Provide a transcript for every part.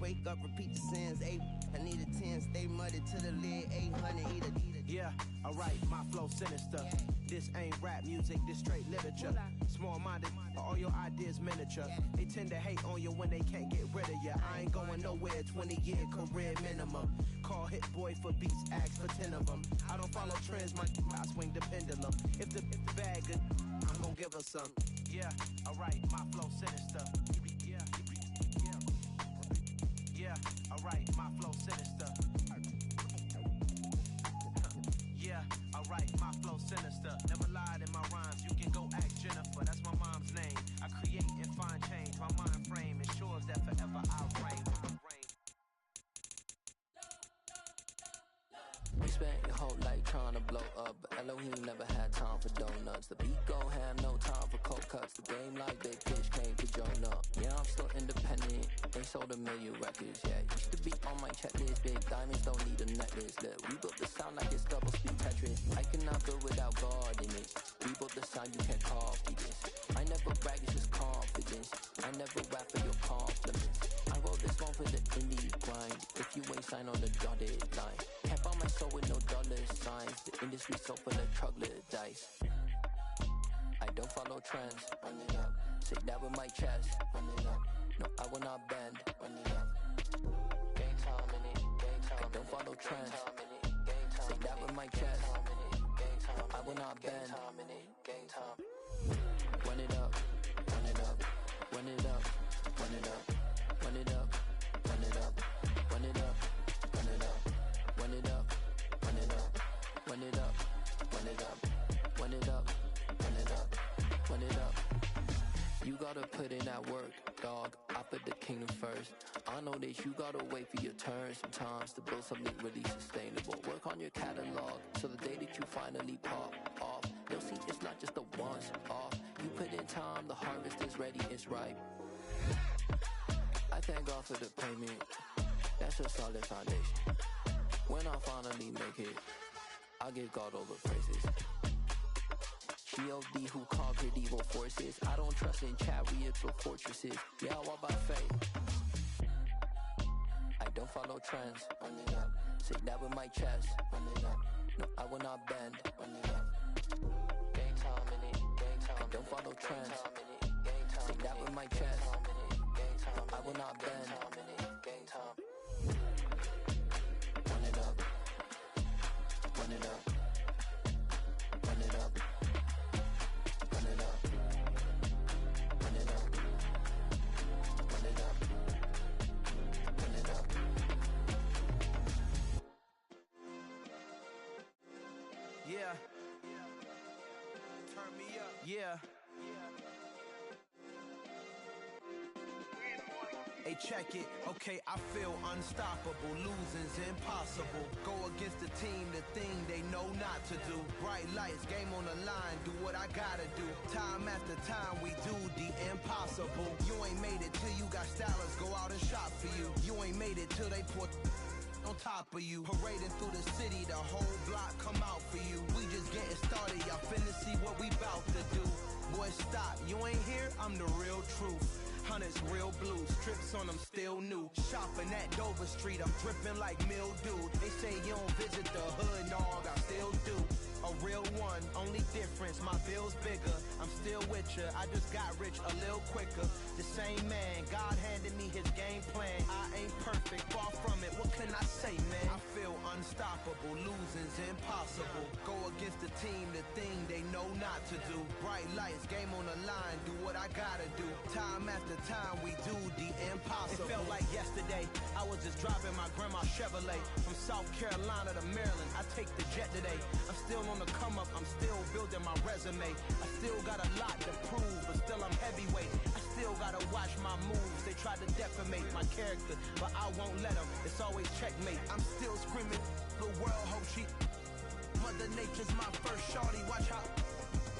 wake up, repeat the sins. 8, I need a 10, stay muddy to the lid. 800, eat a. Yeah, alright, my flow sinister. This ain't rap music, this straight literature. Small-minded, all your ideas miniature. They tend to hate on you when they can't get rid of you. I ain't going nowhere, 20-year career minimum. Call Hit Boy for beats, ask for 10 of them. I don't follow trends, I swing the pendulum. If the bag good, I'm gon' give her some. Yeah, alright, my flow sinister. Yeah, alright, my flow sinister. Yeah, alright, my flow sinister. Never lied in my rhymes, you can go ask Jennifer. That's my mom's name. I create and find change. My mind frame ensures that forever I'll reign. You spent your whole life trying to blow up, but Elohim never had time for donuts. The beat gon' have no time for cold cuts. The game like Big Fish came to join up. Yeah, I'm still independent, ain't sold a million records yet. Used to be on my checklist, big diamonds don't need a necklace. Look, we built the sound like it's double speed Tetris. I cannot build without God in it. We built the sound, you can't copy this. I never brag, it's just confidence. I never rap for your compliments. I wrote this one for the indie grind. If you ain't signed on the dotted line, can't buy my soul with no dollar signs. The industry so full of troglodytes. I don't follow trends. Run it up. Say that with my chest. Run it up. No, I will not bend. Run it up. Game time in it. Game time. I don't follow trends. Say that with my chest. I will not bend. Game time. Run it up. Run it up. Run it up. Run it up. Run it up. Run it up. Run it up. Run it up. Run it up. Run it up. Run it up. Run it up. Run it up. Run it up. Run it up. You gotta put in that work, dog. I put the kingdom first. I know that you gotta wait for your turn sometimes to build something really sustainable. Work on your catalog so the day that you finally pop off, you'll see it's not just a once off. You put in time, the harvest is ready, it's ripe. I thank God for the payment. That's a solid foundation. When I finally make it, I'll give God all the praises. G.O.D. who conquered evil forces. I don't trust in chariots or fortresses. Yeah, I walk by faith. I don't follow trends. Run it up. Say that with my chest. Run it up. No, I will not bend. Run it up. Game time in it. Game time. I don't follow trends. Say that with my chest. I will not bend. Game time. Run it up. Run it up. Run it up. Run it up. Run it up. Run it up. Run it up. Yeah. Turn me up. Yeah. Hey, check it. Okay, I feel unstoppable. Losing's impossible. Go against the team, the thing they know not to do. Bright lights, game on the line, do what I gotta do. Time after time, we do the impossible. You ain't made it till you got stylists go out and shop for you. You ain't made it till they put on top of you. Parading through the city, the whole block come out for you. We just getting started, y'all finna see what we bout to do. Boy, stop, you ain't here, I'm the real truth. Hunters, real blue, strips on them still new. Shopping at Dover Street, I'm dripping like mildew. They say you don't visit the hood, dog, I still do. A real one, only difference, my bill's bigger. I'm still with ya, I just got rich a little quicker. The same man, God handed me his game plan. I ain't perfect, far from it, what can I say, man? I feel unstoppable, losing's impossible. Go against the team, the thing they know not to do. Bright lights, game on the line, do what I gotta do. Time after time, we do the impossible. It felt like yesterday, I was just driving my grandma's Chevrolet. From South Carolina to Maryland, I take the jet today. I'm still on the come up, I'm still building my resume. I still got a lot to prove, but still I'm heavyweight. I still gotta watch my moves. They try to defamate my character, but I won't let them. It's always checkmate. I'm still screaming, the world hope she. Mother Nature's my first shorty, watch how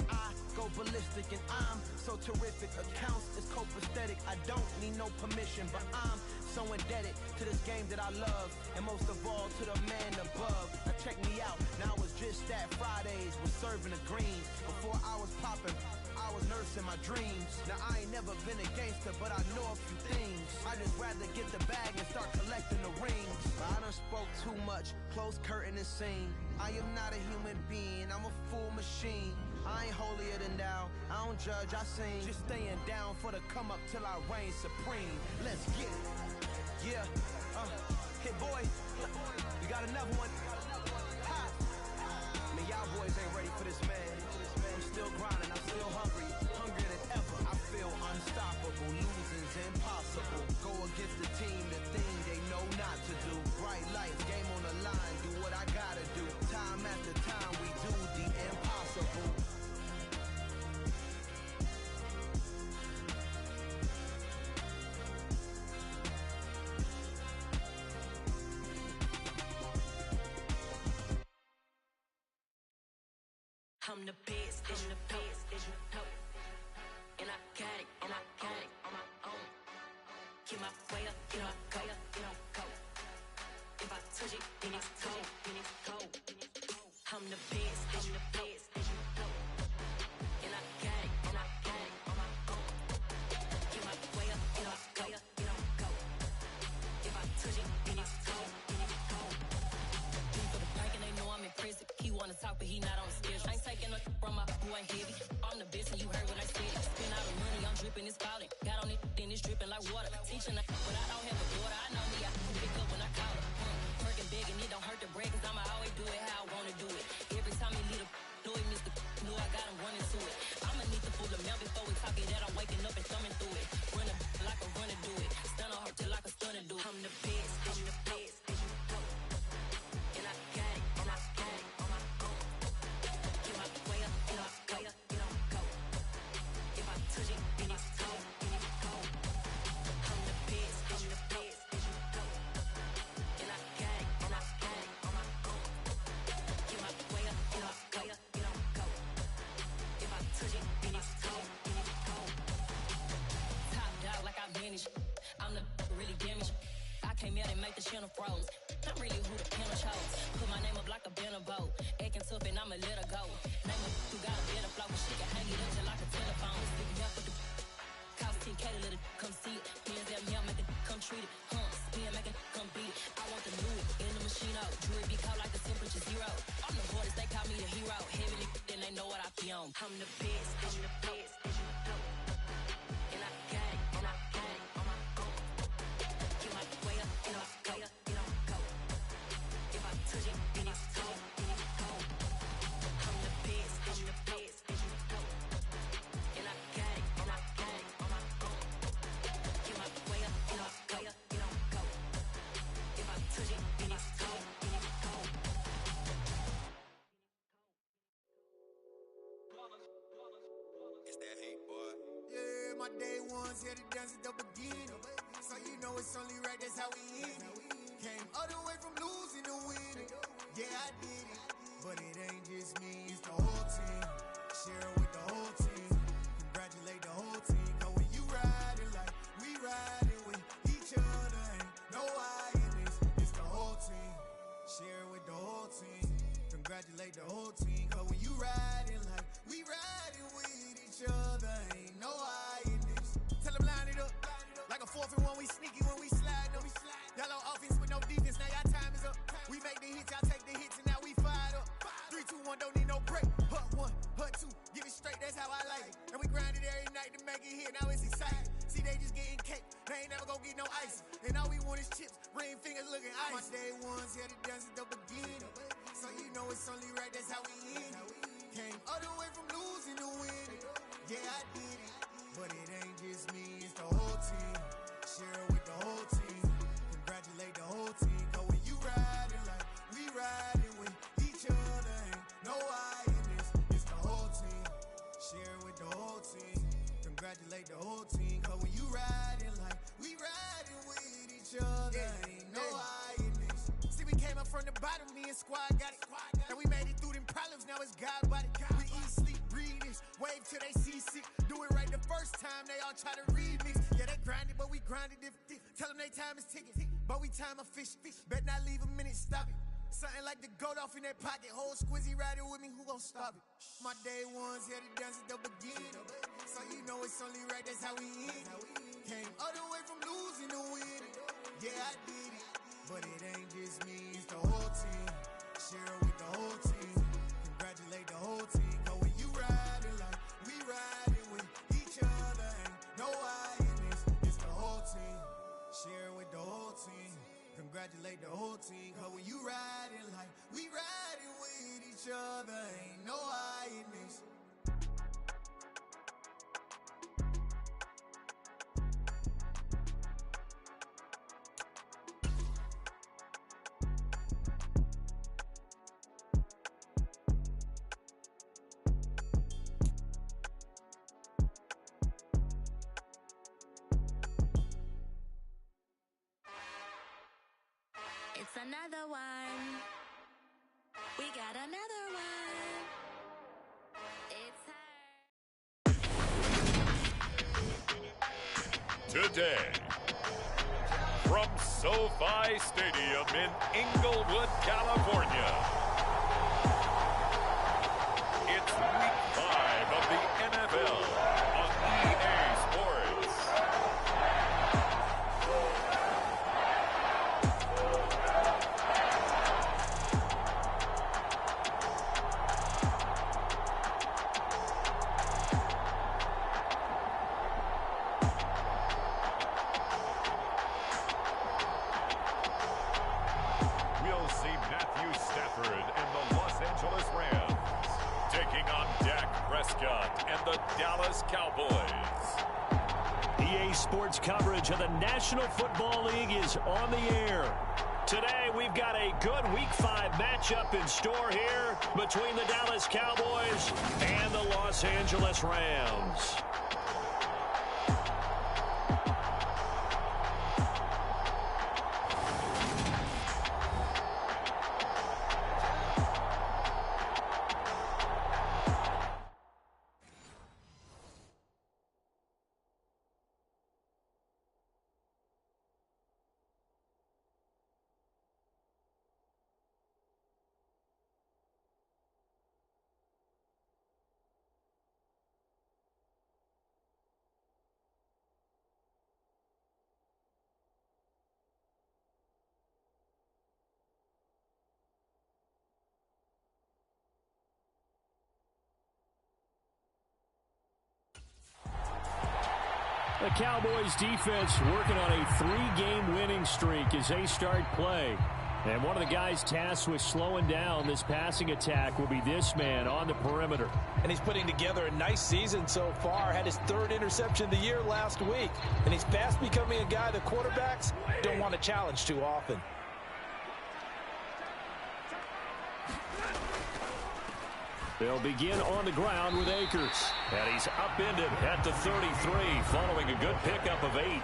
I go ballistic and I'm so terrific. Accounts is copacetic, I don't need no permission, but I'm so indebted to this game that I love, and most of all to the man above. Now check me out, now it's just that Fridays was serving the greens. Before I was popping, I was nursing my dreams. Now I ain't never been a gangster, but I know a few things. I just rather get the bag and start too much, close curtain and scene. I am not a human being, I'm a full machine. I ain't holier than thou, I don't judge, I sing. Just staying down for the come up till I reign supreme. Let's get it. Yeah, hit boy, we got another one. Ha. Man, y'all boys ain't ready for this, man. I'm still grinding, I'm still hungry, hungrier than ever. I feel unstoppable, losing's impossible. Go against the team, the thing they know not to do. Bright lights, game on the line, do what I gotta do. Time after time, we do the impossible. I'm the best, I'm the best, and I got it, and I got it on my own. Get my way up, get up, go, get up, go. If I touch it, then it's cold, then it's cold. I'm the best, I'm the best, and I got it, and I got it on my own. Get my way up, get up, go, get up, go. If I touch it, then it's cold, then it's cold. For the bank and they know I'm in prison. He wanna talk, but he not on the schedule. I ain't taking no from my boy ain't heavy. I'm the best and you heard what I said. Spend all the money, I'm dripping, it's falling. Got on it, then it's dripping like water. Teaching her, but I don't have a daughter. I know me, I can pick up when I call her. Working big and it don't hurt the break, cause I'ma always do it how I wanna do it. Every time he lead a know he missed the know I got him running to it. I'ma need the full of milk before we talk it that I'm waking up and thumbing through it. Run like a runner do it. Stun on her till like a stunner do it. I'm the best, I'm the best. And I got it, and I got it on my own. Get my way up, get up, go, get up, go. If I touch it, then it's cold, then it's cold. I'm the best, I'm the best. And I got it, and I got it on my own. Get my way up, get up, go, get up, go. If I touch it, then it's cold, then it's cold. Top dog like I manage. I'm the really damaged. I came out and make the channel froze. I'm really who the piano chose. Put my name up like a banner boat. Acting tough and I'ma let her go. Name her who got a better flow, but she can hang it up just like a telephone. Stick me up with the cost 10K to let it come see it. Hands down here, make it come treat it. Spin, make it come beat it. I want the new in the machine out. Jewelry be cold like the temperature zero. I'm the hardest, they call me the hero. Heavily, then they know what I be on. I'm the best, I'm the best. And I got it, and I got it on my own. Get my way up, get up, go, get up, go. If I touch it, then it's cold, then it's cold. I'm the best, I'm the best. And I got it, and I got it on my own. Get my way up, get up, go, get up, go. If I touch it, then it's cold, then it's cold. It's that hate, boy. Yeah, my day ones here to dance at the beginning. So you know it's only right, that's how we end it. Came all the way from losing to winning. Yeah, I did it. But it ain't just me, it's the whole team. Share it with the whole team. Congratulate the whole team. Cause when you riding like we riding with each other, ain't no I in this. It's the whole team. Share it with the whole team. Congratulate the whole team. Cause when you riding like we riding with each other, ain't no I in this. Tell them line it up. Like a 4th and 1, we sneaky when we slide them. Y'all on offense with no defense, now y'all time is up. We make the hits, y'all take the hits, and now we fired up. 3, 2, 1, don't need no break. Hut 1, hut 2, give it straight, that's how I like it. And we grind it every night to make it hit, now it's exciting. See, they just getting cake, they ain't never gonna get no ice. And all we want is chips, ring fingers looking ice. My day ones here to dance at the beginning. So you know it's only right, that's how we end it. Came all the way from losing to winning. Yeah, I did it. But it ain't just me, it's the whole team. Share it with the whole team. Congratulate the whole team. Cause when you riding like we riding with each other, ain't no I in this. It's the whole team. Share it with the whole team. Congratulate the whole team. Cause when you riding like we riding with each other, ain't no I in this. See, we came up from the bottom, me and squad got it. And we made it through them problems, now it's God body. We eat, sleep, breathe this. Wave till they see sick. Do it right the first time, they all try to remix. Yeah, they grinded, but we grinded different. Tell them they time is ticking, but we time a fish. Bet not leave a minute, stop it. Something like the goat off in that pocket. Whole squizzy riding with me, who gon' stop it? My day ones here to dance at the beginning. So you know it's only right, that's how we end it. Came all the way from losing to winning. Yeah, I did it. But it ain't just me, it's the whole team. Share it with the whole team. Congratulate the whole team. Cause when you riding like we riding with each other, ain't no I in this. It's the whole team. Share it with the whole team. Congratulate the whole team. Cause when you riding like we riding with each other, ain't no I in this. It's another one. We got another one. It's her. Today, from SoFi Stadium in Inglewood, California, it's Week 5 of the NFL on EA Sports. We'll see Matthew Stafford and the Los Angeles Rams taking on Dak Prescott and the Dallas Cowboys. EA Sports coverage of the National Football League is on the air. Today, we've got a good Week 5 matchup in store here between the Dallas Cowboys and the Los Angeles Rams. The Cowboys defense working on a 3-game winning streak as they start play. And one of the guys tasked with slowing down this passing attack will be this man on the perimeter. And he's putting together a nice season so far. Had his 3rd interception of the year last week. And he's fast becoming a guy the quarterbacks don't want to challenge too often. They'll begin on the ground with Akers. And he's upended at the 33 following a good pickup of 8.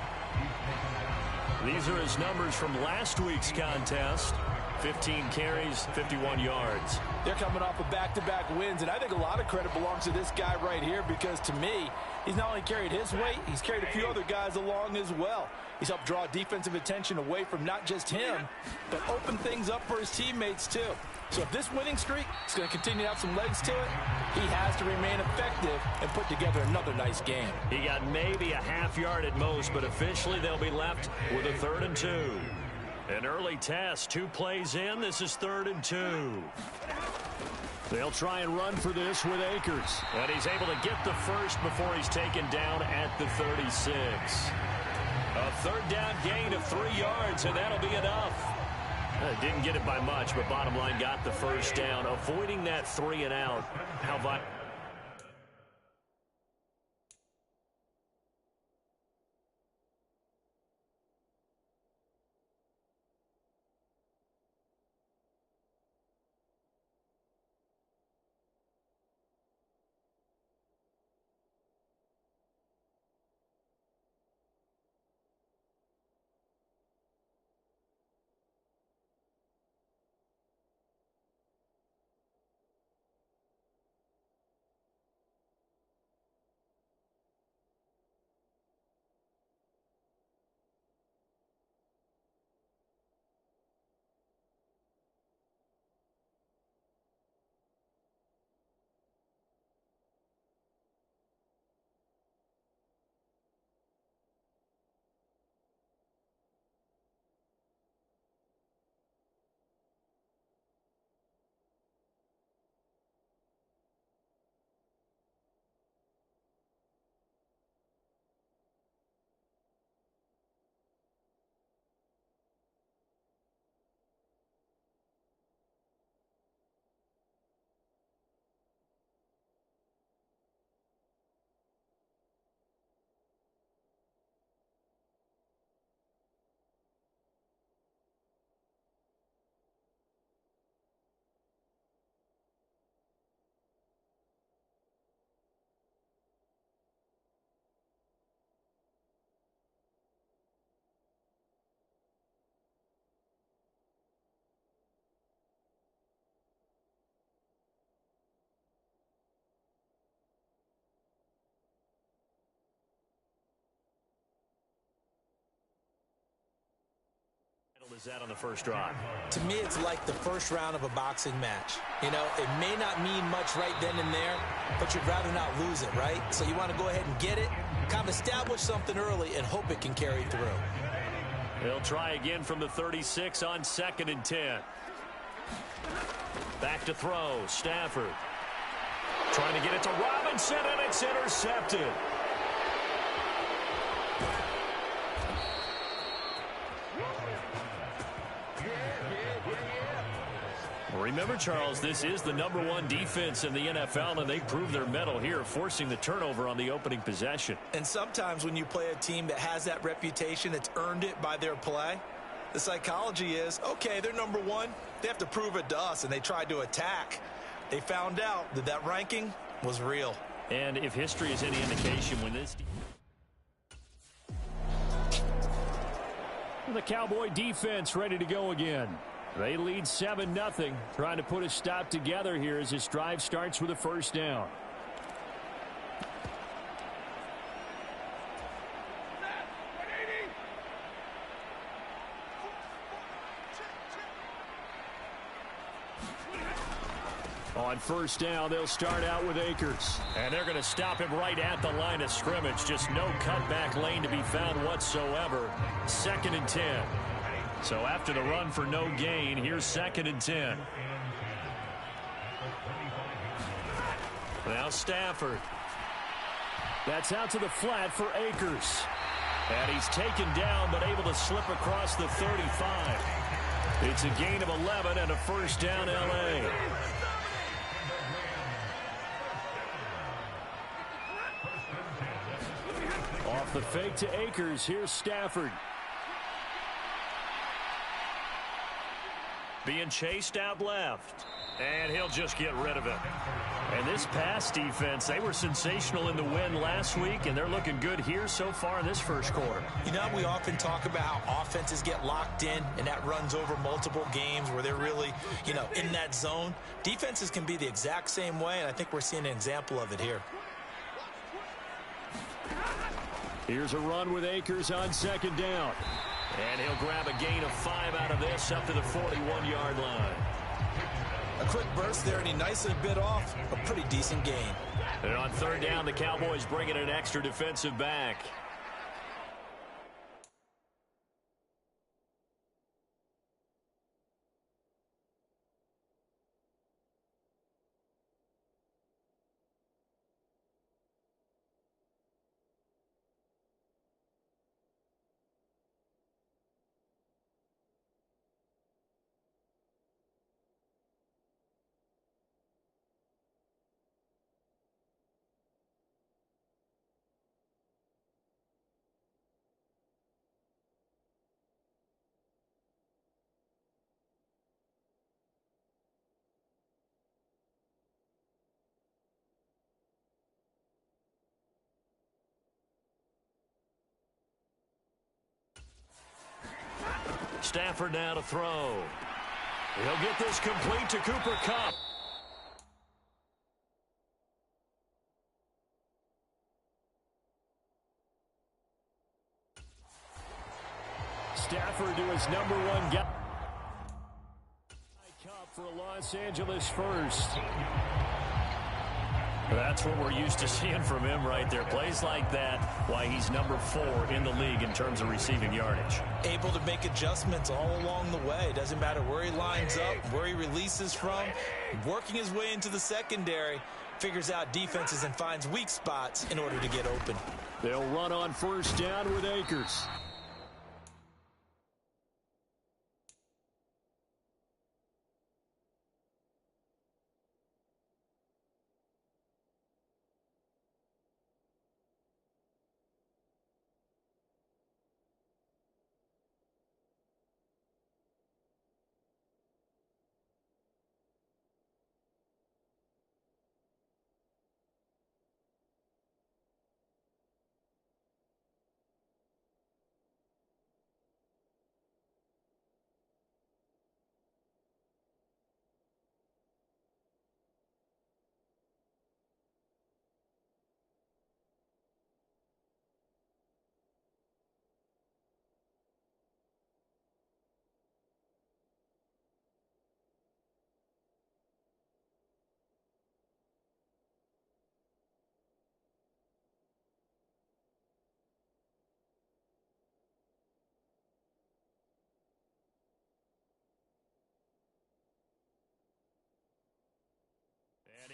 These are his numbers from last week's contest. 15 carries, 51 yards. They're coming off of back-to-back wins, and I think a lot of credit belongs to this guy right here because, to me, he's not only carried his weight, he's carried a few other guys along as well. He's helped draw defensive attention away from not just him, but open things up for his teammates, too. So if this winning streak is going to continue to have some legs to it, he has to remain effective and put together another nice game. He got maybe a half yard at most, but officially they'll be left with a 3rd and 2. An early test, 2 plays in. This is 3rd and 2. They'll try and run for this with Akers. And he's able to get the first before he's taken down at the 36. A 3rd down gain of 3 yards, and that'll be enough. Didn't get it by much, but bottom line got the first down, avoiding that 3 and out. How about is that on the first drive? To me, it's like the first round of a boxing match. You know, it may not mean much right then and there, but you'd rather not lose it, right? So you want to go ahead and get it, kind of establish something early, and hope it can carry through. They'll try again from the 36 on 2nd and 10. Back to throw, Stafford. Trying to get it to Robinson, and it's intercepted. Remember, Charles, this is the #1 defense in the NFL, and they proved their mettle here, forcing the turnover on the opening possession. And sometimes when you play a team that has that reputation, it's earned it by their play. The psychology is, okay, they're #1. They have to prove it to us, and they tried to attack. They found out that that ranking was real. And if history is any indication, when this... The Cowboy defense ready to go again. They lead 7-0, trying to put a stop together here as this drive starts with a first down. On first down, they'll start out with Akers. And they're going to stop him right at the line of scrimmage. Just no cutback lane to be found whatsoever. 2nd and 10. So after the run for no gain, here's 2nd and 10. Now Stafford. That's out to the flat for Akers. And he's taken down, but able to slip across the 35. It's a gain of 11 and a first down, L.A. Off the fake to Akers, here's Stafford. Being chased out left. And he'll just get rid of it. And this pass defense, they were sensational in the win last week, and they're looking good here so far in this first quarter. You know, we often talk about how offenses get locked in, and that runs over multiple games where they're really, you know, in that zone. Defenses can be the exact same way, and I think we're seeing an example of it here. Here's a run with Akers on 2nd down. And he'll grab a gain of 5 out of this up to the 41-yard line. A quick burst there, and he nicely bit off a pretty decent gain. And on 3rd down, the Cowboys bring in an extra defensive back. Stafford now to throw. He'll get this complete to Cooper Kupp. Stafford to his #1 guy. Kupp for a Los Angeles first. That's what we're used to seeing from him right there. Plays like that, why he's #4 in the league in terms of receiving yardage. Able to make adjustments all along the way. Doesn't matter where he lines up, where he releases from. Working his way into the secondary, figures out defenses and finds weak spots in order to get open. They'll run on first down with Akers.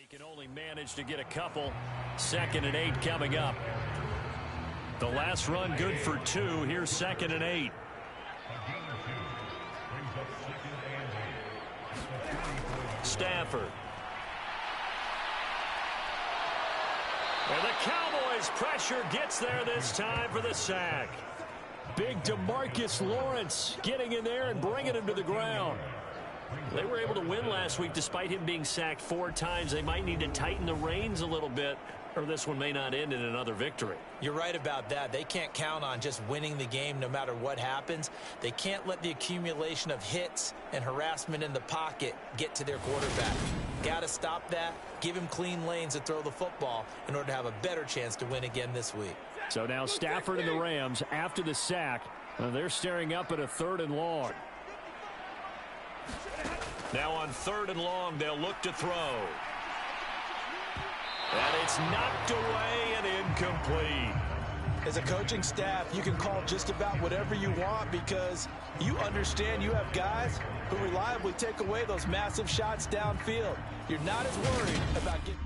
He can only manage to get a couple. 2nd and 8 coming up. The last run good for 2. Here's 2nd and 8. Stafford. And the Cowboys pressure gets there this time for the sack. Big DeMarcus Lawrence getting in there and bringing him to the ground. They were able to win last week despite him being sacked 4 times. They might need to tighten the reins a little bit, or this one may not end in another victory. You're right about that. They can't count on just winning the game no matter what happens. They can't let the accumulation of hits and harassment in the pocket get to their quarterback. Got to stop that, give him clean lanes to throw the football in order to have a better chance to win again this week. So now Stafford and the Rams after the sack. They're staring up at a 3rd and long. Now on 3rd and long, they'll look to throw. And it's knocked away and incomplete. As a coaching staff, you can call just about whatever you want because you understand you have guys who reliably take away those massive shots downfield. You're not as worried about getting...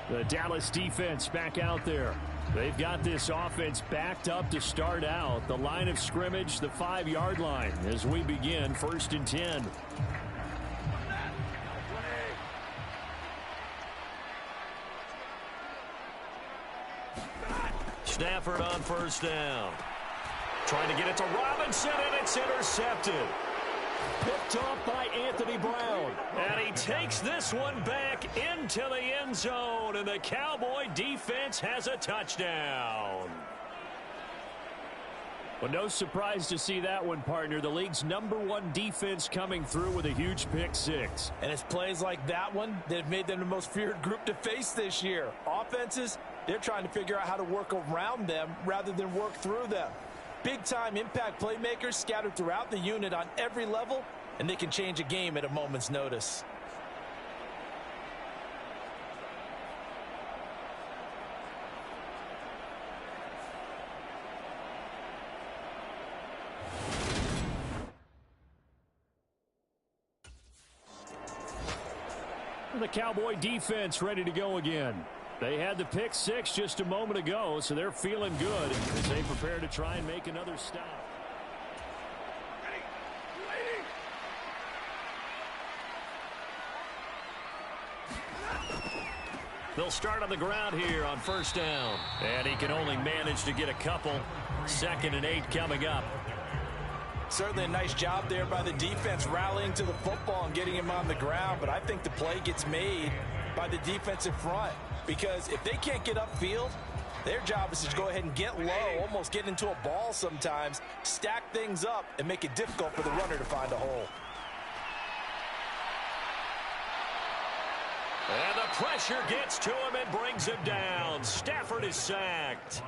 The Dallas defense back out there. They've got this offense backed up to start out. The line of scrimmage, the 5-yard line as we begin 1st and 10. Stafford on 1st down. Trying to get it to Robinson, and it's intercepted. Picked off by Anthony Brown. And he takes this one back into the end zone, and the Cowboy defense has a touchdown. Well, no surprise to see that one, partner. The league's #1 defense coming through with a huge pick 6. And it's plays like that one that have made them the most feared group to face this year. Offenses, they're trying to figure out how to work around them rather than work through them. Big-time impact playmakers scattered throughout the unit on every level, and they can change a game at a moment's notice. The Cowboy defense ready to go again. They had the pick 6 just a moment ago, so they're feeling good as they prepare to try and make another stop. They'll start on the ground here on 1st down. And he can only manage to get a couple. 2nd and 8 coming up. Certainly a nice job there by the defense rallying to the football and getting him on the ground, but I think the play gets made by the defensive front because if they can't get upfield, their job is to go ahead and get low, almost get into a ball sometimes, stack things up, and make it difficult for the runner to find a hole. And the pressure gets to him and brings him down. Stafford is sacked.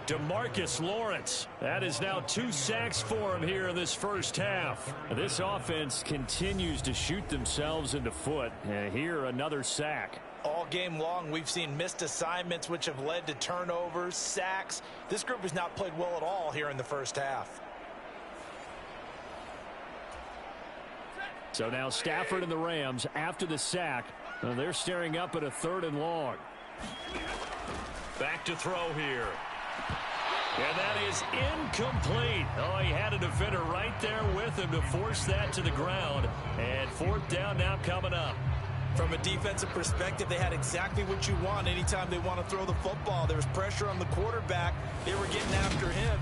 DeMarcus Lawrence. That is now 2 sacks for him here in this first half. This offense continues to shoot themselves in the foot. And here another sack. All game long, we've seen missed assignments which have led to turnovers, sacks. This group has not played well at all here in the first half. So now Stafford and the Rams after the sack. They're staring up at a 3rd and long. Back to throw here. And that is incomplete. Oh, he had a defender right there with him to force that to the ground. And 4th down now coming up. From a defensive perspective, they had exactly what you want anytime they want to throw the football. There was pressure on the quarterback. They were getting after him.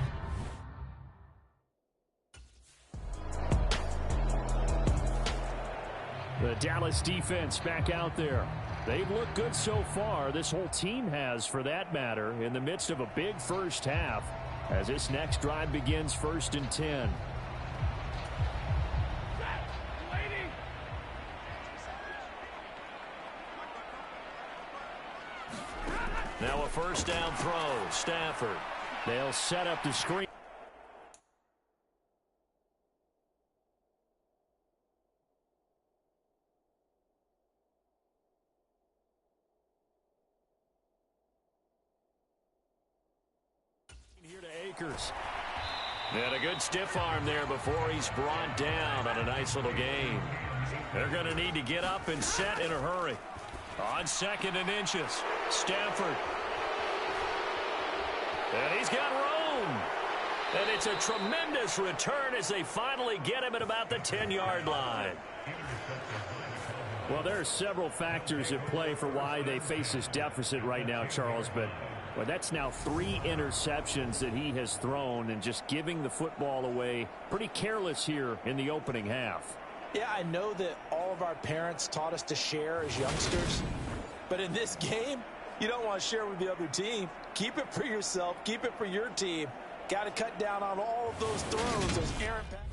The Dallas defense back out there. They've looked good so far. This whole team has, for that matter, in the midst of a big first half as this next drive begins 1st and 10. Now a 1st down throw. Stafford. They'll set up the screen. Here to Akers. And a good stiff arm there before he's brought down on a nice little gain. They're going to need to get up and set in a hurry. On 2nd and inches, Stafford. And he's got room. And it's a tremendous return as they finally get him at about the 10-yard line. Well, there are several factors at play for why they face this deficit right now, Charles, but that's now 3 interceptions that he has thrown and just giving the football away pretty careless here in the opening half. Yeah, I know that all of our parents taught us to share as youngsters, but in this game, you don't want to share with the other team. Keep it for yourself. Keep it for your team. Got to cut down on all of those throws, those errant passes.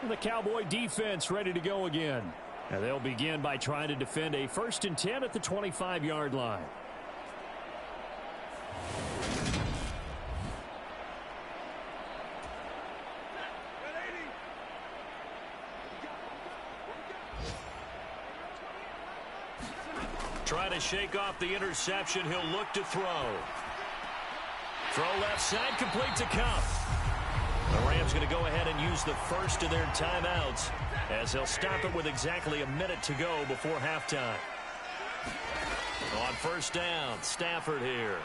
The Cowboy defense ready to go again. And they'll begin by trying to defend a 1st and 10 at the 25-yard line. Trying to shake off the interception. He'll look to throw. Throw left side, complete to Kupp. The Rams going to go ahead and use the first of their timeouts as they'll stop it with exactly a minute to go before halftime. On 1st down, Stafford here.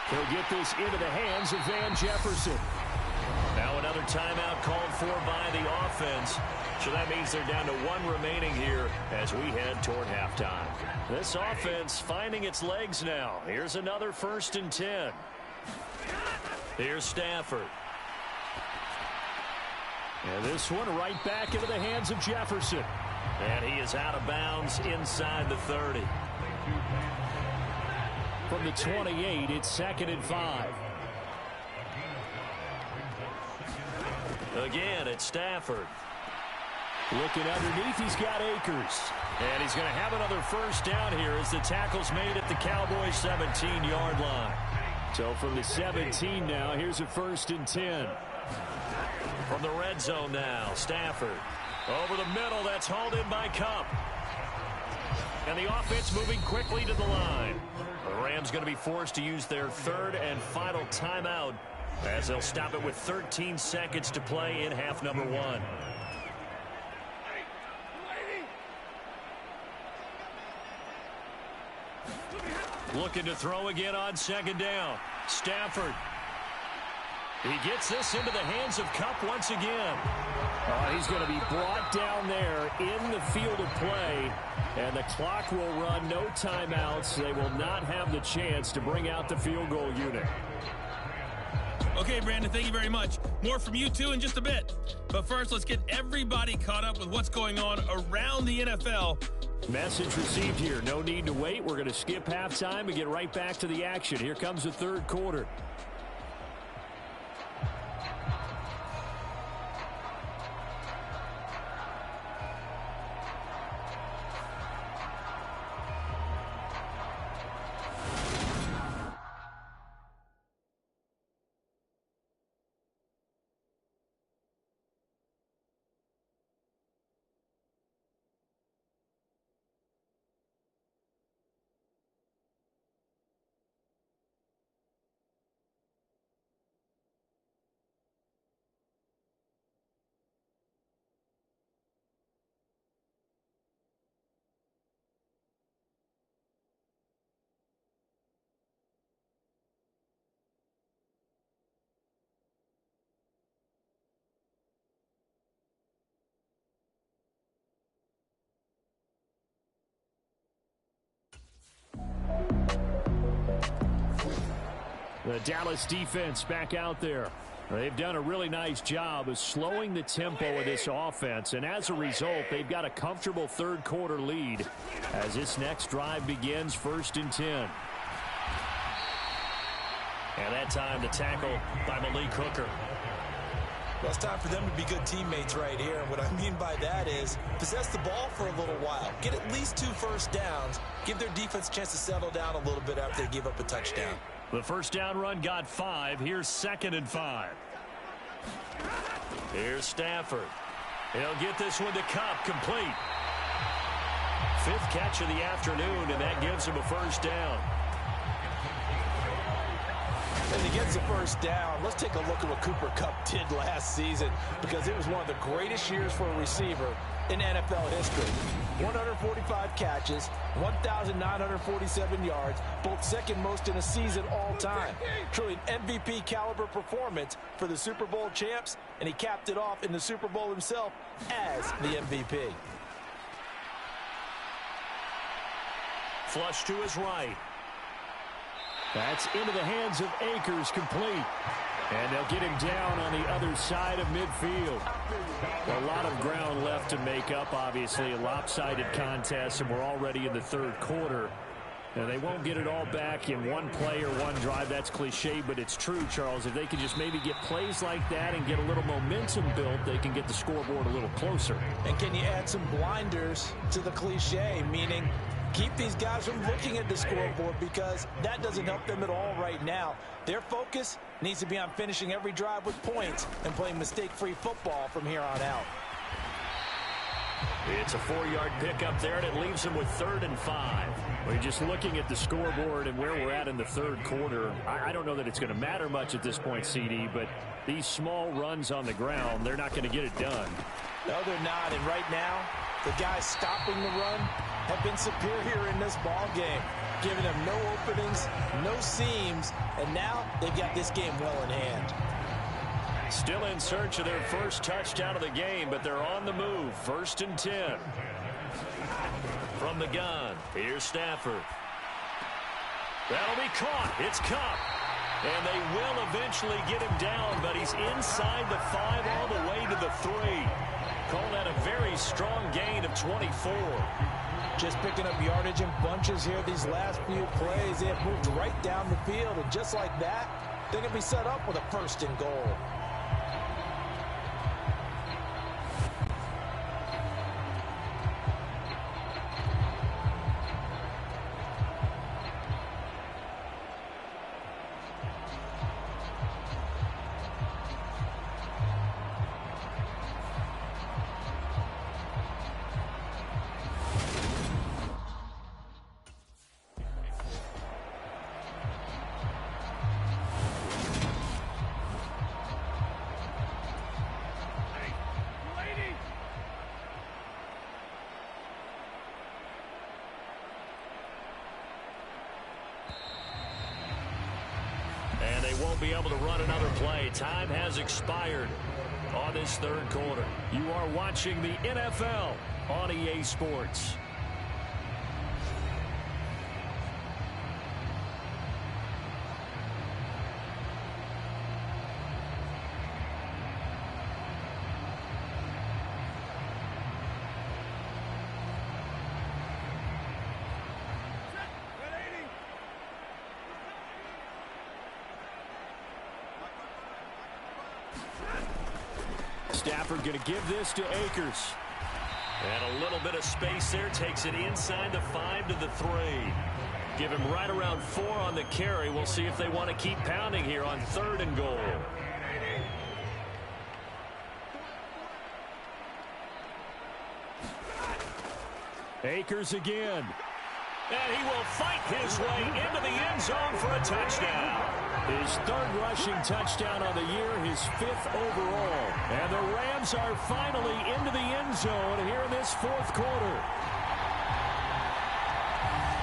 He'll get this into the hands of Van Jefferson. Now another timeout called for by the offense. So that means they're down to 1 remaining here as we head toward halftime. This offense finding its legs now. Here's another 1st and 10. Here's Stafford. And this one right back into the hands of Jefferson. And he is out of bounds inside the 30. From the 28, it's 2nd and 5. Again, it's Stafford. Looking underneath, he's got Akers. And he's going to have another 1st down here as the tackle's made at the Cowboys' 17-yard line. So from the 17 now, here's a 1st and 10. From the red zone now, Stafford. Over the middle, that's hauled in by Kupp. And the offense moving quickly to the line. The Rams going to be forced to use their 3rd and final timeout as they'll stop it with 13 seconds to play in half number 1. Looking to throw again on 2nd down. Stafford. He gets this into the hands of Kupp once again. He's going to be brought down there in the field of play, and the clock will run. No timeouts. They will not have the chance to bring out the field goal unit. Okay, Brandon, thank you very much. More from you, too, in just a bit. But first, let's get everybody caught up with what's going on around the NFL. Message received here. No need to wait. We're going to skip halftime and get right back to the action. Here comes the 3rd quarter. The Dallas defense back out there. They've done a really nice job of slowing the tempo of this offense, and as a result, they've got a comfortable 3rd quarter lead as this next drive begins 1st and 10. And that time the tackle by Malik Hooker. Well, it's time for them to be good teammates right here. And what I mean by that is possess the ball for a little while. Get at least 2 first downs. Give their defense a chance to settle down a little bit after they give up a touchdown. The 1st down run got 5. Here's 2nd and 5. Here's Stafford. He'll get this one to Kupp, complete. 5th catch of the afternoon, and that gives him a 1st down. And he gets the first down. Let's take a look at what Cooper Kupp did last season, because it was one of the greatest years for a receiver in NFL history. 145 catches, 1,947 yards, both second most in a season all time. Truly an MVP caliber performance for the Super Bowl champs, and he capped it off in the Super Bowl himself as the MVP. Flush to his right. That's into the hands of Akers, complete. And they'll get him down on the other side of midfield. A lot of ground left to make up, obviously. A lopsided contest, and we're already in the third quarter. And they won't get it all back in one play or one drive. That's cliche, but it's true, Charles. If they can just maybe get plays like that and get a little momentum built, they can get the scoreboard a little closer. And can you add some blinders to the cliche, meaning keep these guys from looking at the scoreboard, because that doesn't help them at all right now. Their focus needs to be on finishing every drive with points and playing mistake-free football from here on out. It's a 4-yard pickup there, and it leaves them with 3rd and 5. We're just looking at the scoreboard and where we're at in the third quarter. I don't know that it's going to matter much at this point, CD, but these small runs on the ground, they're not going to get it done. No, they're not, and right now, the guys stopping the run have been superior in this ball game, giving them no openings, no seams, and now they've got this game well in hand. Still in search of their first touchdown of the game, but they're on the move. 1st and 10. From the gun, here's Stafford. That'll be caught. It's Kupp. And they will eventually get him down, but he's inside the 5 all the way to the 3. Call that a very strong gain of 24. Just picking up yardage in bunches here these last few plays. They have moved right down the field, and just like that, they're going to be set up with a 1st and goal. And they won't be able to run another play. Time has expired on this third quarter. You are watching the NFL on EA Sports. Stafford going to give this to Akers. And a little bit of space there. Takes it inside the 5 to the 3. Give him right around 4 on the carry. We'll see if they want to keep pounding here on 3rd and goal. Akers again. And he will fight his way into the end zone for a touchdown. His 3rd rushing touchdown of the year, his 5th overall. And the Rams are finally into the end zone here in this 4th quarter.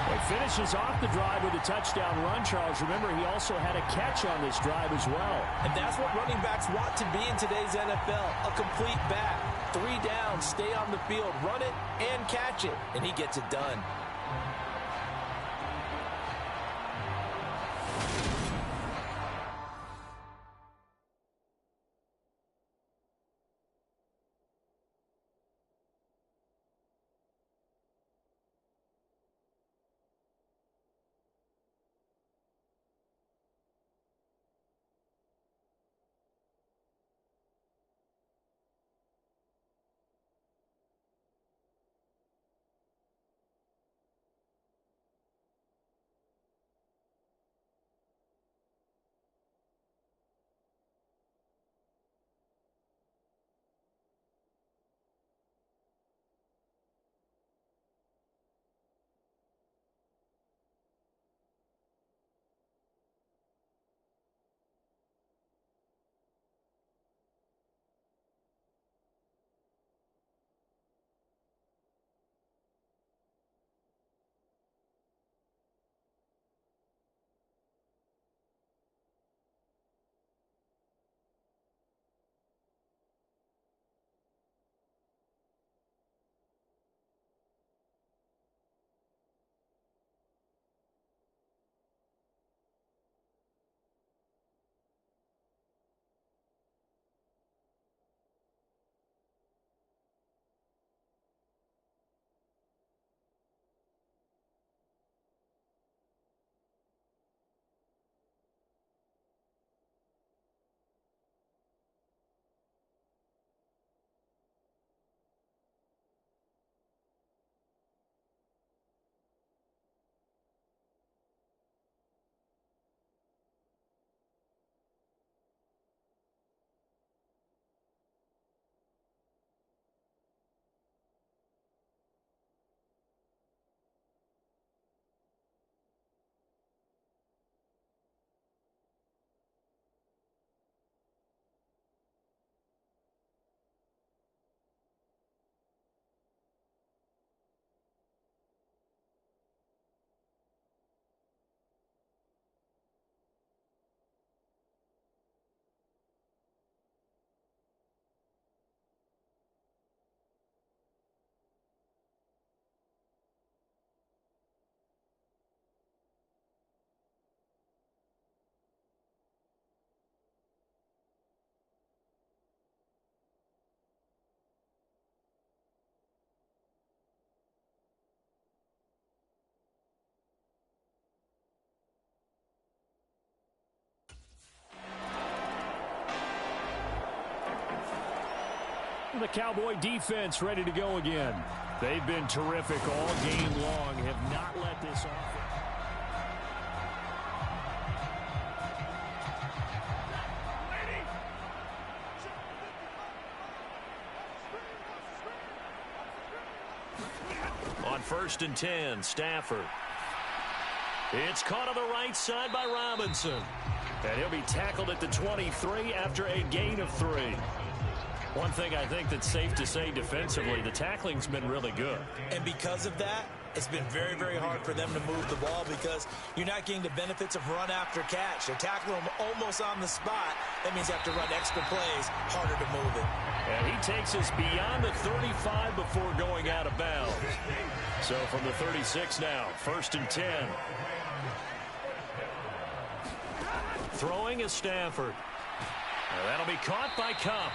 He finishes off the drive with a touchdown run, Charles. Remember, he also had a catch on this drive as well. And that's what running backs want to be in today's NFL, a complete back. 3 downs, stay on the field, run it, and catch it. And he gets it done. The Cowboy defense ready to go again. They've been terrific all game long, have not let this off. On 1st and 10, Stafford. It's caught on the right side by Robinson. And he'll be tackled at the 23 after a gain of 3. One thing I think that's safe to say defensively, the tackling's been really good. And because of that, it's been very, very hard for them to move the ball because you're not getting the benefits of run after catch. They're tackling them almost on the spot. That means you have to run extra plays, harder to move it. And he takes us beyond the 35 before going out of bounds. So from the 36 now, 1st and 10. Throwing is Stafford. And that'll be caught by Kupp.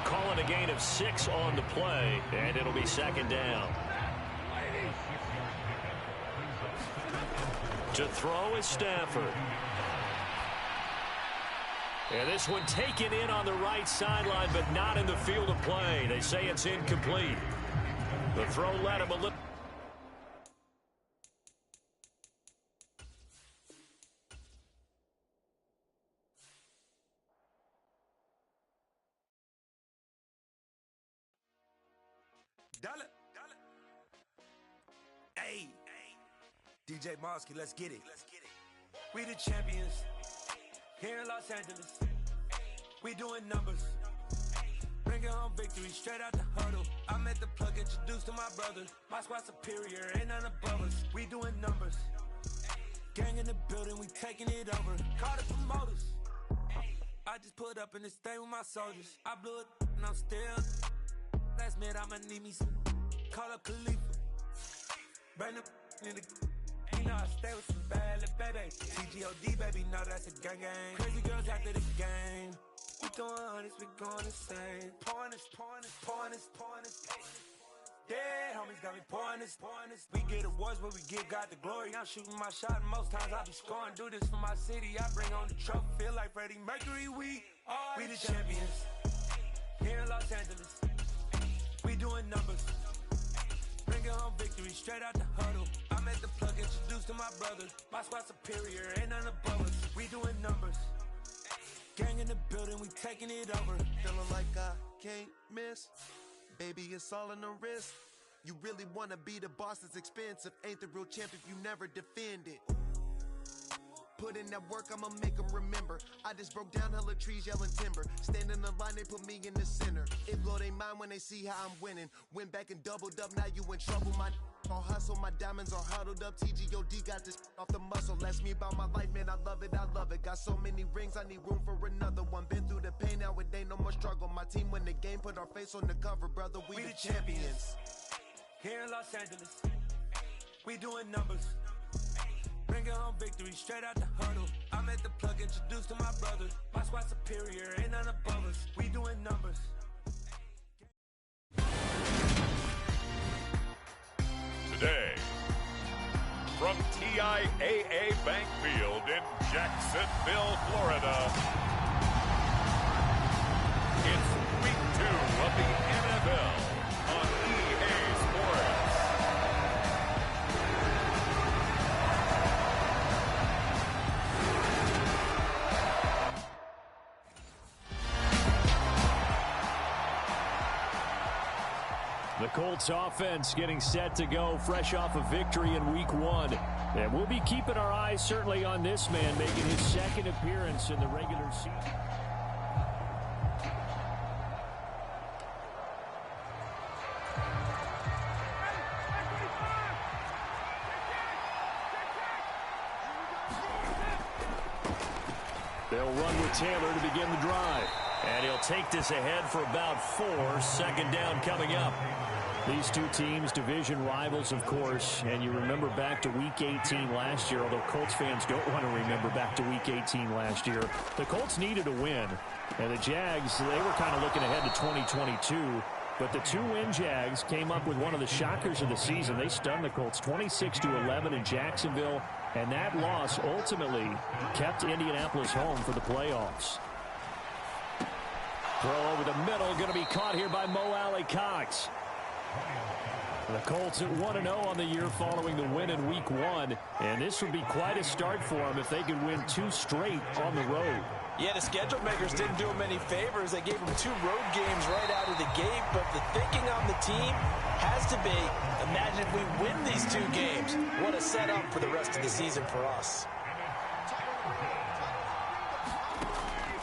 Calling a gain of 6 on the play, and it'll be 2nd down. To throw is Stafford. And this one taken in on the right sideline, but not in the field of play. They say it's incomplete. The throw led him a little. Hey, DJ Mosky, let's get it. We the champions here in Los Angeles. We doing numbers. Bringing home victory straight out the huddle. I'm at the plug, introduced to my brothers. My squad superior, ain't none above us. We doing numbers. Gang in the building, we taking it over. Call the promoters. I just put up in this thing with my soldiers. I blew it and I'm still. Last minute I'ma need me some. Call up Khalifa. Bring them in the. You know I stay with some bad little baby. TGOD baby, know that's a gang gang. Crazy girls after the game. We doing honest, we going insane. Pouring this. Yeah, homies got me pouring this. We get awards, but we give God the glory. I'm shooting my shot, and most times I be scoring. Do this for my city, I bring on the trophy. Feel like Freddie Mercury, we the champions here in Los Angeles. We doing numbers. Bringing home victory straight out the huddle. I'm at the plug, introduced to my brothers. My squad superior, ain't none above us. We doing numbers. Gang in the building, we taking it over. Feeling like I can't miss. Baby, it's all in the wrist. You really wanna be the boss, it's expensive. Ain't the real champ if you never defend it. Put in that work, I'ma make them remember. I just broke down hella trees, yelling timber. Stand in the line, they put me in the center. It blow they mind when they see how I'm winning. Went back and doubled up, now you in trouble. My all hustle, my diamonds are huddled up. TGOD got this off the muscle. Ask me about my life, man, I love it. Got so many rings, I need room for another one. Been through the pain, now it ain't no more struggle. My team win the game, put our face on the cover, brother. We the champions. Here in Los Angeles, we doing numbers. Bringing home victory straight out the huddle. I'm at the plug, introduced to my brothers. My squad superior, ain't none above us. We doing numbers. Today, from TIAA Bank Field in Jacksonville, Florida, it's week 2 of the NFL on EA Sports. The Colts offense getting set to go fresh off a victory in week 1. And we'll be keeping our eyes certainly on this man making his second appearance in the regular season. They'll run with Taylor to begin the drive. And he'll take this ahead for about 4. 2nd down coming up. These two teams, division rivals, of course, and you remember back to Week 18 last year, although Colts fans don't want to remember back to Week 18 last year. The Colts needed a win, and the Jags, they were kind of looking ahead to 2022, but the 2-win Jags came up with one of the shockers of the season. They stunned the Colts 26-11 in Jacksonville, and that loss ultimately kept Indianapolis home for the playoffs. Throw over the middle, going to be caught here by Mo Alley Cox. The Colts at 1-0 on the year following the win in Week 1. And this would be quite a start for them if they could win 2 straight on the road. Yeah, the schedule makers didn't do them any favors. They gave them 2 road games right out of the gate. But the thinking on the team has to be, imagine if we win these 2 games. What a setup for the rest of the season for us.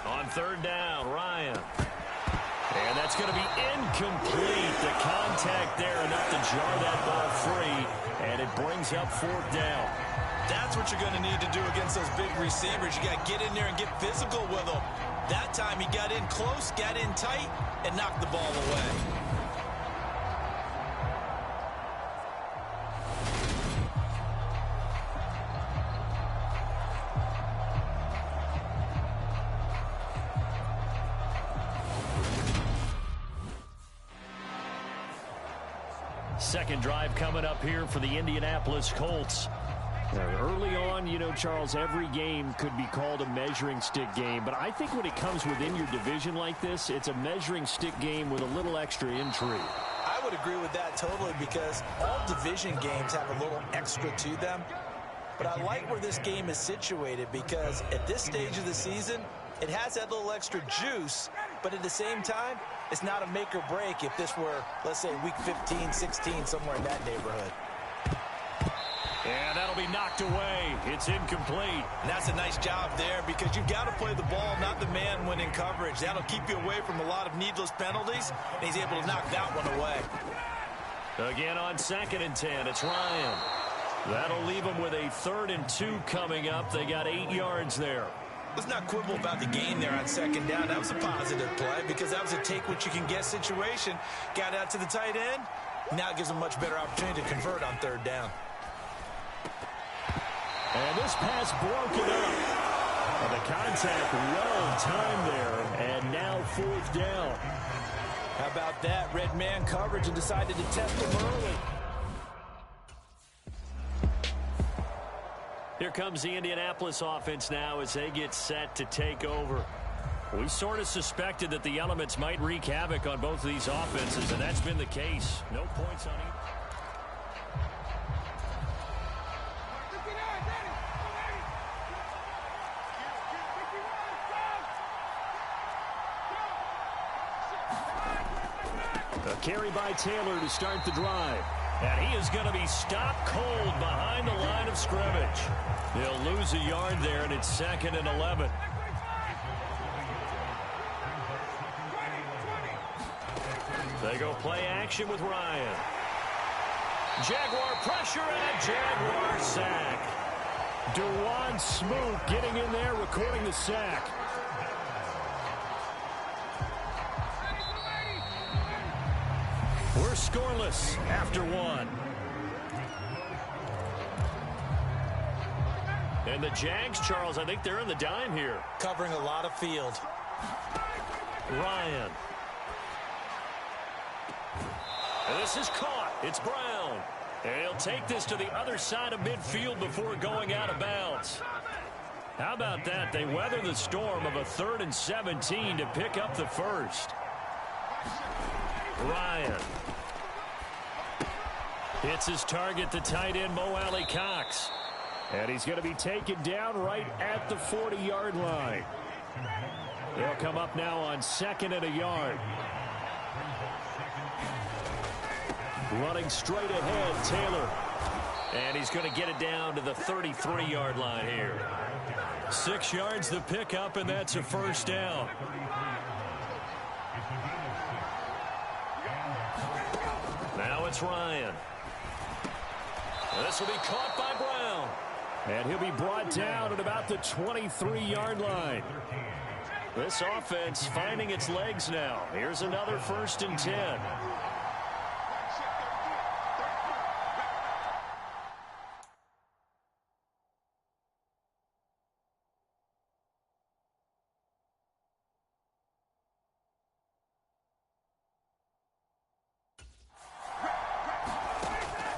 On 3rd down, Ryan. And that's going to be incomplete. The contact there enough to jar that ball free. And it brings up 4th down. That's what you're going to need to do against those big receivers. You got to get in there and get physical with them. That time he got in close, got in tight, and knocked the ball away. Second drive coming up here for the Indianapolis Colts. Early on, you know, Charles, every game could be called a measuring stick game. But I think when it comes within your division like this, it's a measuring stick game with a little extra intrigue. I would agree with that totally because all division games have a little extra to them. But I like where this game is situated because at this stage of the season, it has that little extra juice. But at the same time, it's not a make or break if this were, let's say, week 15, 16, somewhere in that neighborhood. And that'll be knocked away. It's incomplete. And that's a nice job there because you've got to play the ball, not the man when in coverage. That'll keep you away from a lot of needless penalties, and he's able to knock that one away. Again on 2nd and 10, it's Ryan. That'll leave them with a 3rd and 2 coming up. They got 8 yards there. Let's not quibble about the gain there on 2nd down. That was a positive play because that was a take-what-you-can-get situation. Got out to the tight end. Now it gives them a much better opportunity to convert on 3rd down. And this pass broken up. And the contact well timed there. And now 4th down. How about that? Red man coverage and decided to test them early. Here comes the Indianapolis offense now as they get set to take over. We sort of suspected that the elements might wreak havoc on both of these offenses, and that's been the case. No points on either. A carry by Taylor to start the drive. And he is going to be stopped cold behind the line of scrimmage. He'll lose a yard there, and it's 2nd and 11. They go play action with Ryan. Jaguar pressure and a Jaguar sack. Dewan Smoot getting in there, recording the sack. We're scoreless after 1. And the Jags, Charles, I think they're in the dime here. Covering a lot of field. Ryan. And this is caught. It's Brown. And he'll take this to the other side of midfield before going out of bounds. How about that? They weather the storm of a 3rd and 17 to pick up the first. Ryan. Hits his target, the tight end, Mo Alley Cox. And he's going to be taken down right at the 40-yard line. They'll come up now on 2nd and a yard. Running straight ahead, Taylor. And he's going to get it down to the 33-yard line here. 6 yards the pickup, and that's a 1st down. Now it's Ryan. This will be caught by Brown. And he'll be brought down at about the 23-yard line. This offense finding its legs now. Here's another 1st and 10.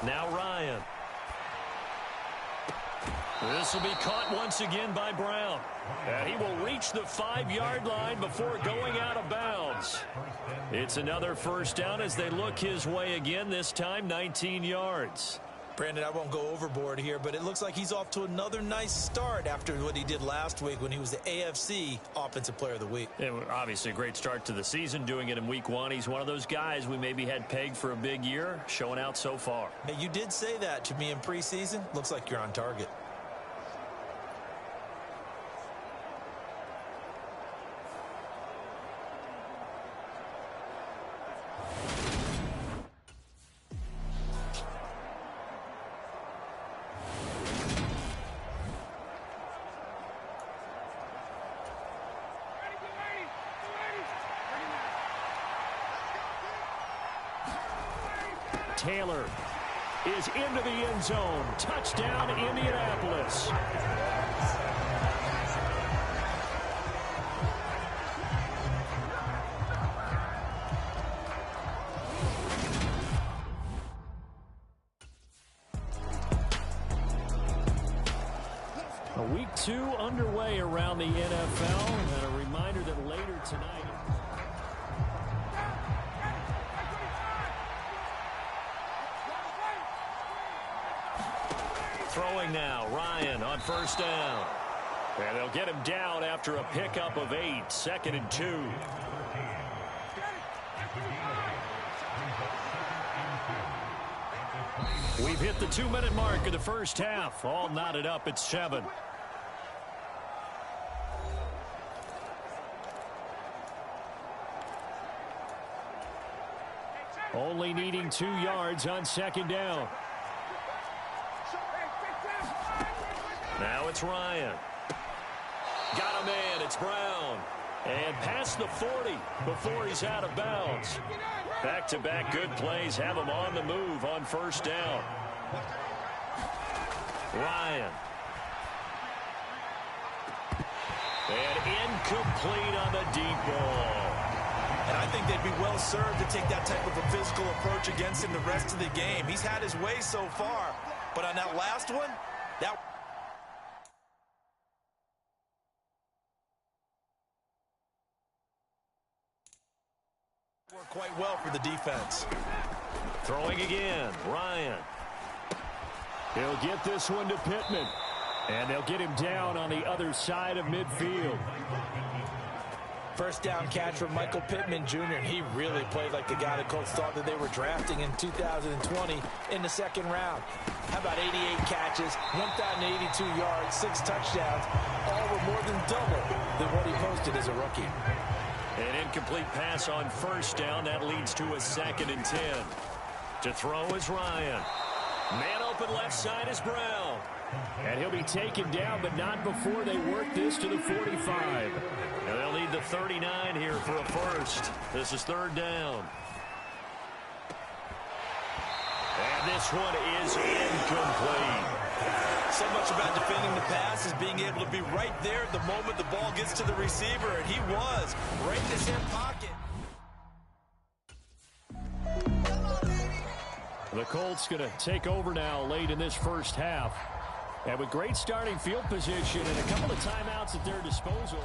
Now Ryan. This will be caught once again by Brown. And he will reach the 5-yard line before going out of bounds. It's another first down as they look his way again, this time 19 yards. Brandon, I won't go overboard here, but it looks like he's off to another nice start after what he did last week when he was the AFC Offensive Player of the Week. Yeah, obviously a great start to the season, doing it in week 1. He's one of those guys we maybe had pegged for a big year, showing out so far. Hey, you did say that to me in preseason. Looks like you're on target. Taylor is into the end zone. Touchdown, Indianapolis. Week 2 underway around the NFL. And a reminder that later tonight... Throwing now, Ryan on first down. And they'll get him down after a pickup of 8, 2nd and 2. We've hit the 2-minute mark of the first half. All knotted up at 7. Only needing 2 yards on 2nd down. Now it's Ryan. Got a man. It's Brown. And past the 40 before he's out of bounds. Back-to-back good plays have him on the move on first down. Ryan. And incomplete on the deep ball. And I think they'd be well served to take that type of a physical approach against him the rest of the game. He's had his way so far. But on that last one, that... worked quite well for the defense. Throwing again, Ryan. He'll get this one to Pittman. And they'll get him down on the other side of midfield. First down catch from Michael Pittman Jr. And he really played like the guy the Colts thought that they were drafting in 2020 in the 2nd round. How about 88 catches, 1,082 yards, 6 touchdowns, all were more than double than what he posted as a rookie. An incomplete pass on first down. That leads to a 2nd and 10. To throw is Ryan. Man open left side is Brown. And he'll be taken down, but not before they work this to the 45. And they'll need the 39 here for a first. This is 3rd down. And this one is incomplete. So much about defending the pass is being able to be right there the moment the ball gets to the receiver, and he was right in his hip pocket. The Colts going to take over now late in this first half. And with great starting field position and a couple of timeouts at their disposal.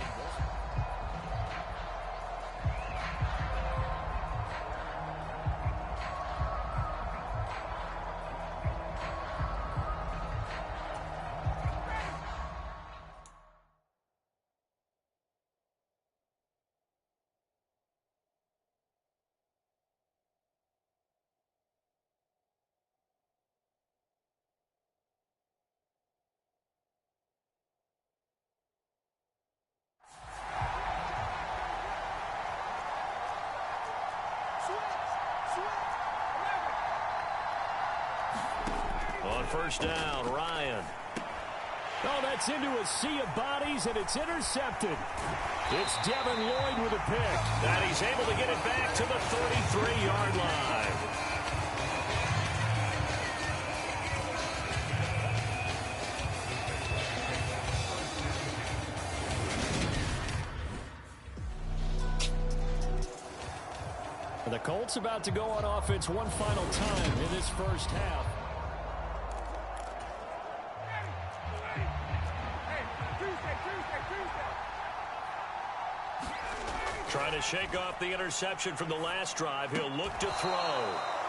On first down, Ryan. Oh, that's into a sea of bodies, and it's intercepted. It's Devin Lloyd with a pick. And he's able to get it back to the 33-yard line. The Colts about to go on offense one final time in this first half. Trying to shake off the interception from the last drive. He'll look to throw.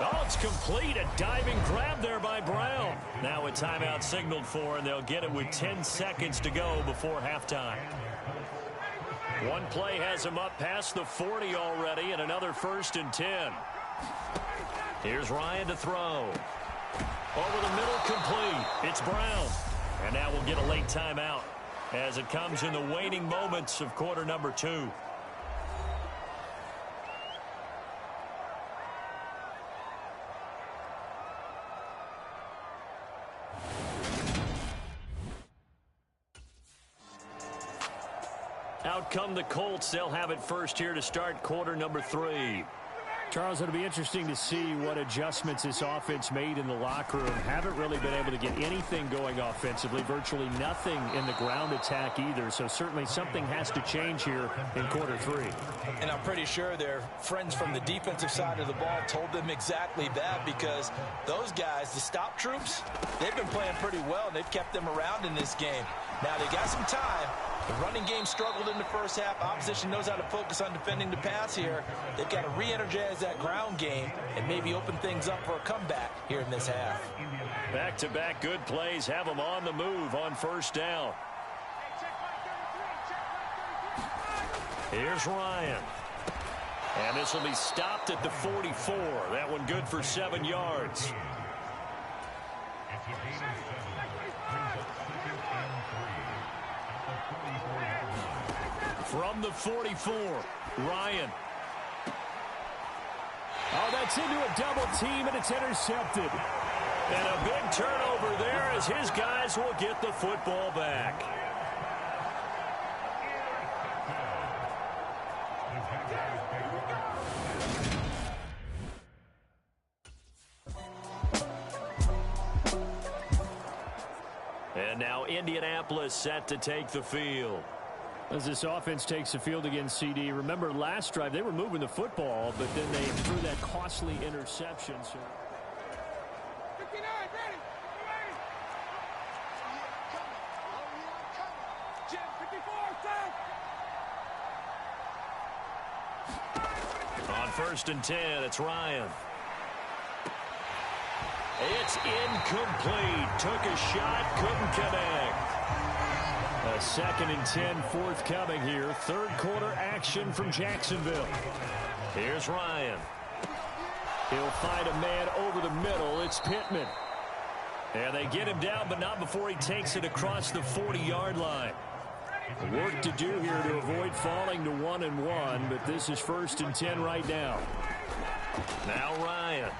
Oh, it's complete. A diving grab there by Brown. Now a timeout signaled for, and they'll get it with 10 seconds to go before halftime. One play has him up past the 40 already, and another 1st and 10. Here's Ryan to throw. Over the middle, complete. It's Brown. And now we'll get a late timeout as it comes in the waning moments of quarter number 2. Out come the Colts. They'll have it first here to start quarter number 3. Charles, it'll be interesting to see what adjustments this offense made in the locker room. Haven't really been able to get anything going offensively, virtually nothing in the ground attack either. So certainly something has to change here in quarter 3. And I'm pretty sure their friends from the defensive side of the ball told them exactly that, because those guys, the stop troops, they've been playing pretty well, and they've kept them around in this game. Now they got some time. The running game struggled in the first half. Opposition knows how to focus on defending the pass here. They've got to re-energize that ground game and maybe open things up for a comeback here in this half. Back-to-back good plays have them on the move on first down. Here's Ryan. And this will be stopped at the 44. That one good for 7 yards. From the 44, Ryan. Oh, that's into a double team, and it's intercepted. And a big turnover there as his guys will get the football back. And now Indianapolis set to take the field. As this offense takes the field against CD, remember last drive they were moving the football, but then they threw that costly interception. So 59, ready. Jim, 54, on 1st and 10, it's Ryan. It's incomplete. Took a shot, couldn't connect. A 2nd and 10 forthcoming here. Third quarter action from Jacksonville. Here's Ryan. He'll find a man over the middle. It's Pittman. And they get him down, but not before he takes it across the 40-yard line. Work to do here to avoid falling to 1-1, but this is 1st and 10 right now. Now Ryan.